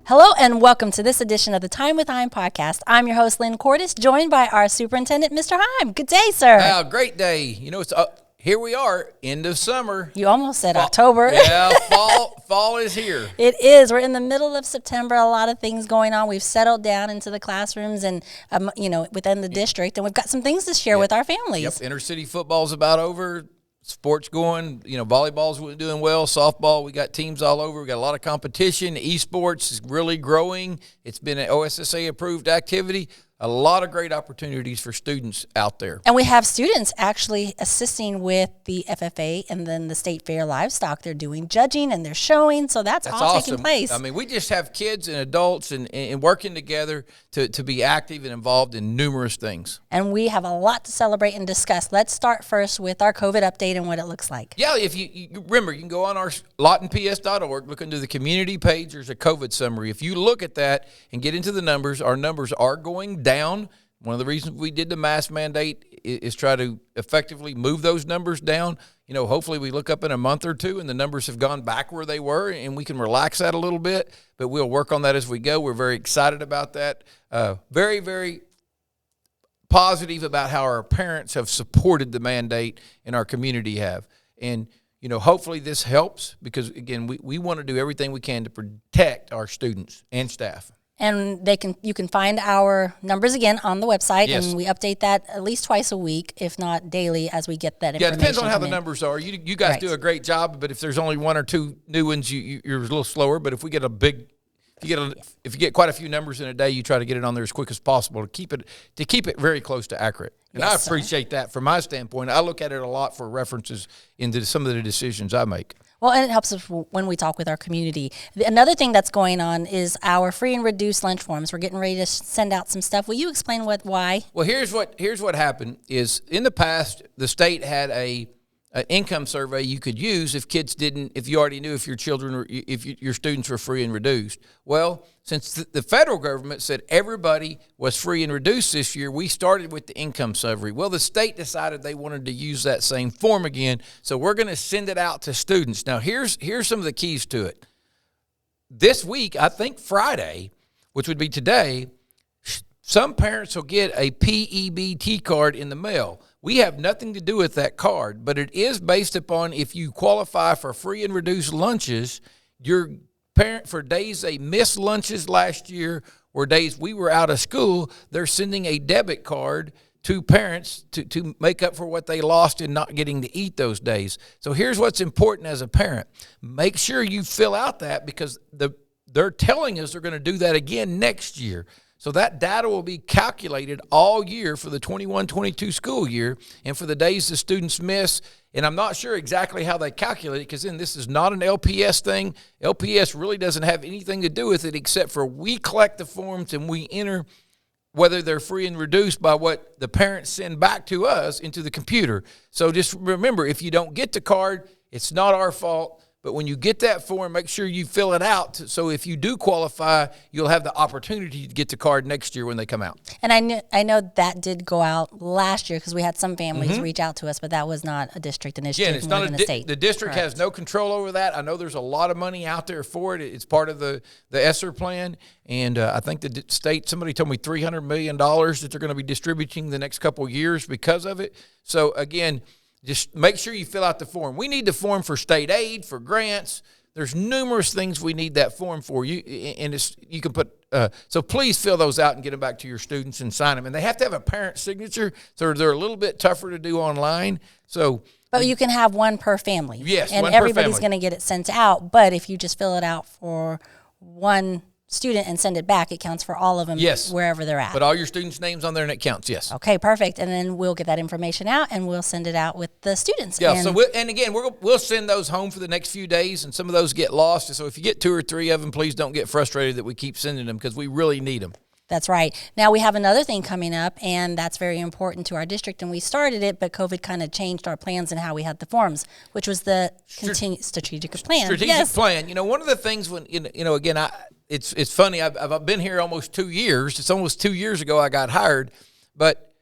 Hello and welcome to this edition of the Time with Hime podcast. I'm your host, Lynn Cordes, joined by our superintendent, Mr. Hime. Good day, sir. Wow, great day. You know, it's here we are, end of summer. You almost said October. Yeah, fall is here. It is. We're in the middle of September. A lot of things going on. We've settled down into the classrooms and, within the district, and we've got some things to share with our families. Yep, inner-city football's about over. Sports going, volleyball's doing well, softball, we got teams all over. We got a lot of competition. Esports is really growing. It's been an OSSA-approved activity. A lot of great opportunities for students out there. And we have students actually assisting with the FFA and then the State Fair Livestock. They're doing judging and they're showing, so that's all awesome. Taking place. I mean, we just have kids and adults and working together to be active and involved in numerous things. And we have a lot to celebrate and discuss. Let's start first with our COVID update and what it looks like. Yeah, if you remember, you can go on our lawtonps.org, look into the community page. There's a COVID summary. If you look at that and get into the numbers, our numbers are going down. One of the reasons we did the mask mandate is try to effectively move those numbers down. Hopefully we look up in a month or two and the numbers have gone back where they were and we can relax that a little bit, but we'll work on that as we go. We're very excited about that. Very, very positive about how our parents have supported the mandate and our community have. And, hopefully this helps because, again, we want to do everything we can to protect our students and staff. And you can find our numbers again on the website, yes. And we update that at least twice a week, if not daily, as we get that information. Yeah, it depends on how the numbers are. You guys do a great job, but if there's only one or two new ones, you're a little slower. But if we get if you get quite a few numbers in a day, you try to get it on there as quick as possible to keep it very close to accurate. And yes, I appreciate that from my standpoint. I look at it a lot for references into some of the decisions I make. Well, and it helps us when we talk with our community. Another thing that's going on is our free and reduced lunch forms. We're getting ready to send out some stuff. Will you explain why? Well, here's what happened is in the past, the state had an income survey you could use if you already knew if your children or if your students were free and reduced. Well, since the federal government said everybody was free and reduced this year, we started with the income survey. Well, the state decided they wanted to use that same form again, so we're going to send it out to students. Now, here's some of the keys to it. This week, I think Friday, which would be today, some parents will get a PEBT card in the mail. We have nothing to do with that card, but it is based upon if you qualify for free and reduced lunches, your parent, for days they missed lunches last year or days we were out of school, they're sending a debit card to parents to make up for what they lost in not getting to eat those days. So here's what's important as a parent. Make sure you fill out that because they're telling us they're going to do that again next year. So that data will be calculated all year for the 21-22 school year and for the days the students miss. And I'm not sure exactly how they calculate it because then this is not an LPS thing. LPS really doesn't have anything to do with it except for we collect the forms and we enter whether they're free and reduced by what the parents send back to us into the computer. So just remember, if you don't get the card, it's not our fault. But when you get that form, make sure you fill it out. So if you do qualify, you'll have the opportunity to get the card next year when they come out. And I know that did go out last year because we had some families reach out to us, but that was not a district initiative. Yeah, it's not a state. The district has no control over that. I know there's a lot of money out there for it. It's part of the ESSER plan. And I think the state, somebody told me $300 million that they're going to be distributing the next couple of years because of it. So, again, just make sure you fill out the form. We need the form for state aid, for grants. There's numerous things we need that form for. You can put. So please fill those out and get them back to your students and sign them. And they have to have a parent signature, so they're a little bit tougher to do online. But you can have one per family. Yes, and everybody's going to get it sent out. But if you just fill it out for one student and send it back, it counts for all of them, yes, wherever they're at. But all your students' names on there and it counts, yes. Okay, perfect. And then we'll get that information out and we'll send it out with the students. Yeah, we'll send those home for the next few days, and some of those get lost. So if you get 2 or 3 of them, please don't get frustrated that we keep sending them because we really need them. That's right. Now we have another thing coming up, and that's very important to our district, and we started it, but COVID kind of changed our plans and how we had the forms, which was the strategic plan. Strategic plan. One of the things when, again, it's funny. I've been here almost 2 years. It's almost 2 years ago I got hired, but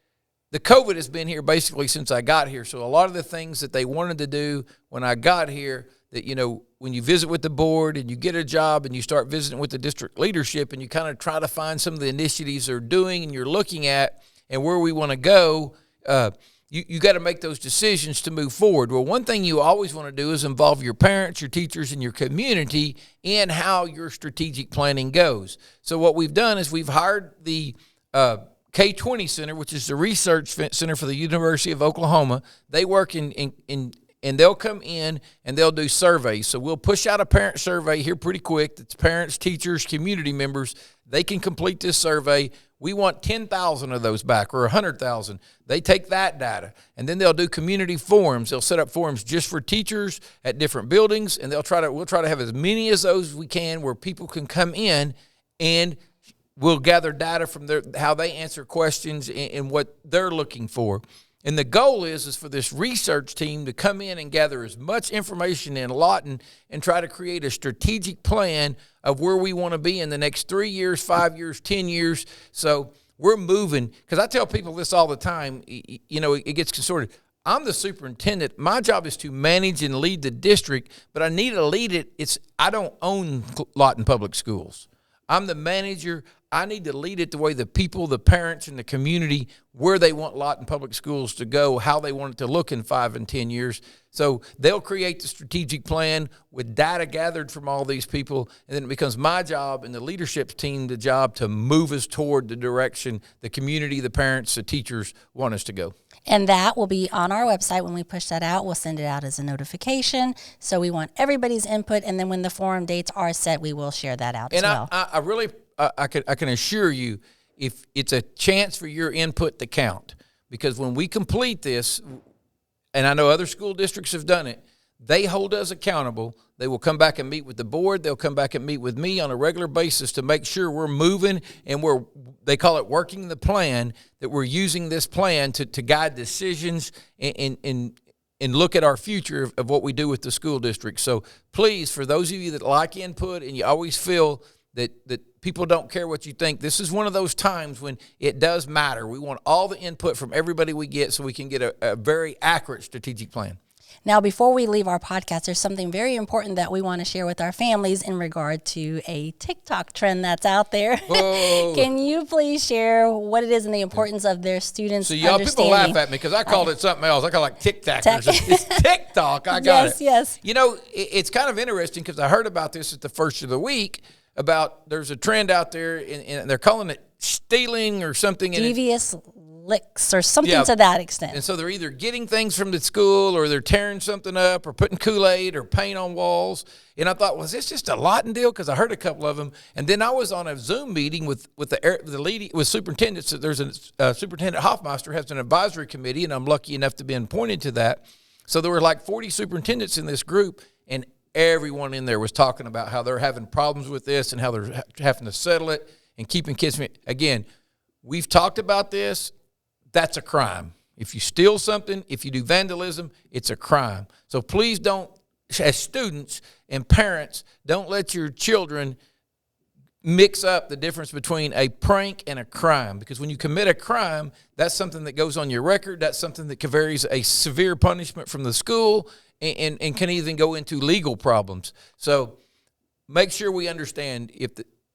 the COVID has been here basically since I got here. So a lot of the things that they wanted to do when I got here, that, when you visit with the board and you get a job and you start visiting with the district leadership and you kind of try to find some of the initiatives they're doing and you're looking at and where we want to go, you got to make those decisions to move forward. Well, one thing you always want to do is involve your parents, your teachers, and your community in how your strategic planning goes. So what we've done is we've hired the K-20 Center, which is the research center for the University of Oklahoma. They work and they'll come in and they'll do surveys. So we'll push out a parent survey here pretty quick. That's parents, teachers, community members. They can complete this survey. We want 10,000 of those back, or 100,000. They take that data, and then they'll do community forums. They'll set up forums just for teachers at different buildings, and we'll try to have as many of those as we can where people can come in, and we'll gather data from how they answer questions and what they're looking for. And the goal is for this research team to come in and gather as much information in Lawton and try to create a strategic plan of where we want to be in the next 3 years, 5 years, 10 years. So we're moving, because I tell people this all the time, it gets consorted. I'm the superintendent. My job is to manage and lead the district, but I need to lead it. I don't own Lawton Public Schools. I'm the manager. I need to lead it the way the people, the parents, and the community, where they want Lawton Public Schools to go, how they want it to look in 5 and 10 years. So they'll create the strategic plan with data gathered from all these people, and then it becomes my job and the leadership team the job to move us toward the direction the community, the parents, the teachers want us to go. And that will be on our website. When we push that out, we'll send it out as a notification. So we want everybody's input, and then when the forum dates are set, we will share that out as well. And I really... I can assure you, if it's a chance for your input to count, because when we complete this, and I know other school districts have done it, they hold us accountable. They will come back and meet with the board. They'll come back and meet with me on a regular basis to make sure we're moving and they call it working the plan, that we're using this plan to guide decisions and look at our future of what we do with the school district. So please, for those of you that like input and you always feel that people don't care what you think, this is one of those times when it does matter. We want all the input from everybody we get so we can get a very accurate strategic plan. Now, before we leave our podcast, there's something very important that we want to share with our families in regard to a TikTok trend that's out there. Can you please share what it is and the importance of their students' understanding? People laugh at me because I called it something else. I call it like TikTokers. It's TikTok. I got it. Yes. It's kind of interesting because I heard about this at the first of the week. There's a trend out there, and they're calling it stealing or something. Devious licks or something to that extent. And so they're either getting things from the school, or they're tearing something up, or putting Kool-Aid or paint on walls. And I thought, was this just a Lawton deal? Because I heard a couple of them. And then I was on a Zoom meeting with superintendents. There's a Superintendent Hoffmeister has an advisory committee, and I'm lucky enough to be appointed to that. So there were like 40 superintendents in this group, and everyone in there was talking about how they're having problems with this and how they're having to settle it and keeping kids from it. Again, we've talked about this. That's a crime. If you steal something, if you do vandalism, it's a crime. So please don't, as students and parents, don't let your children mix up the difference between a prank and a crime, because when you commit a crime, that's something that goes on your record. That's something that carries a severe punishment from the school and can even go into legal problems. So make sure we understand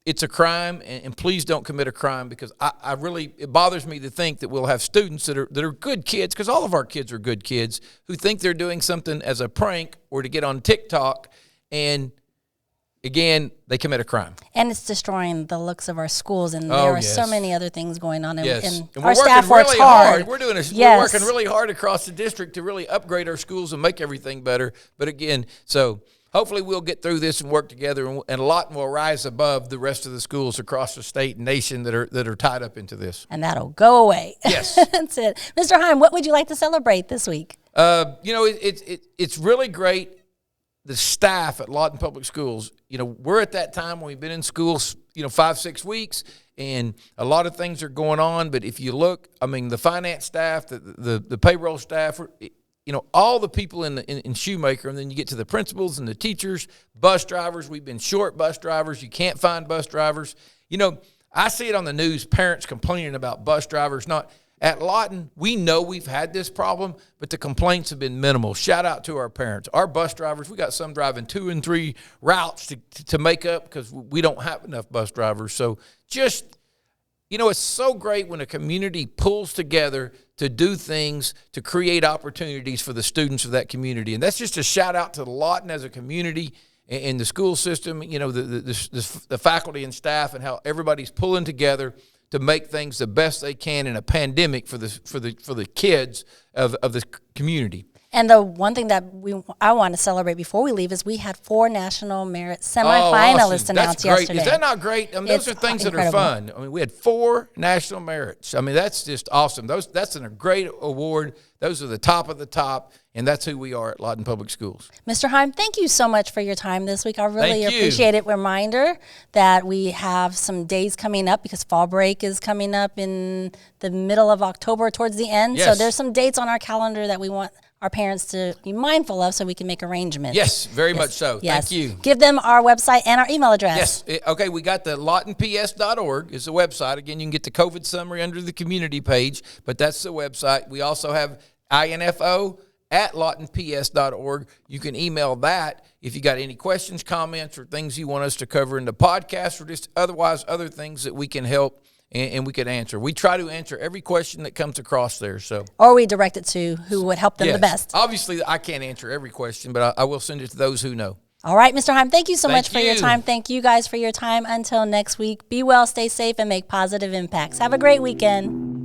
it's a crime, and please don't commit a crime, because it bothers me to think that we'll have students that are good kids, because all of our kids are good kids, who think they're doing something as a prank or to get on TikTok, and again, they commit a crime. And it's destroying the looks of our schools, and there are so many other things going on. And our staff works hard. We're working really hard across the district to really upgrade our schools and make everything better. But again, so hopefully we'll get through this and work together, and Lawton will rise above the rest of the schools across the state and nation that are tied up into this. And that'll go away. Yes. That's it. Mr. Hime, what would you like to celebrate this week? It's really great. The staff at Lawton Public Schools, we're at that time when we've been in schools, 5-6 weeks, and a lot of things are going on. But if you look, the finance staff, the payroll staff, all the people in Shoemaker, and then you get to the principals and the teachers, bus drivers. We've been short bus drivers. You can't find bus drivers. I see it on the news, parents complaining about bus drivers not. At Lawton, we know we've had this problem, but the complaints have been minimal. Shout out to our parents. Our bus drivers, we got some driving 2 and 3 routes to make up because we don't have enough bus drivers. So just, it's so great when a community pulls together to do things, to create opportunities for the students of that community. And that's just a shout out to Lawton as a community and the school system, the faculty and staff, and how everybody's pulling together to make things the best they can in a pandemic for the kids of the community. And the one thing that I want to celebrate before we leave is we had 4 National Merit semifinalists awesome. announced That's great. yesterday. Is that not great? I mean, those are things incredible. That are fun. We had 4 National Merits. I mean, that's just awesome. That's a great award. Those are the top of the top, and that's who we are at Lawton Public Schools. Mr. Hime, thank you so much for your time this week. I really appreciate it. Reminder that we have some days coming up because fall break is coming up in the middle of October towards the end. Yes. So there's some dates on our calendar that we want our parents to be mindful of so we can make arrangements. Yes, very much so. Yes. Thank you. Give them our website and our email address. Yes. Okay, we got the lawtonps.org is the website. Again, you can get the COVID summary under the community page, but that's the website. We also have info@lawtonps.org. You can email that if you got any questions, comments, or things you want us to cover in the podcast, or just otherwise other things that we can help and we can answer. We try to answer every question that comes across there. Or we direct it to who would help them the best. Obviously, I can't answer every question, but I will send it to those who know. All right, Mr. Hime, thank you so much for your time. Thank you guys for your time. Until next week, be well, stay safe, and make positive impacts. Have a great weekend.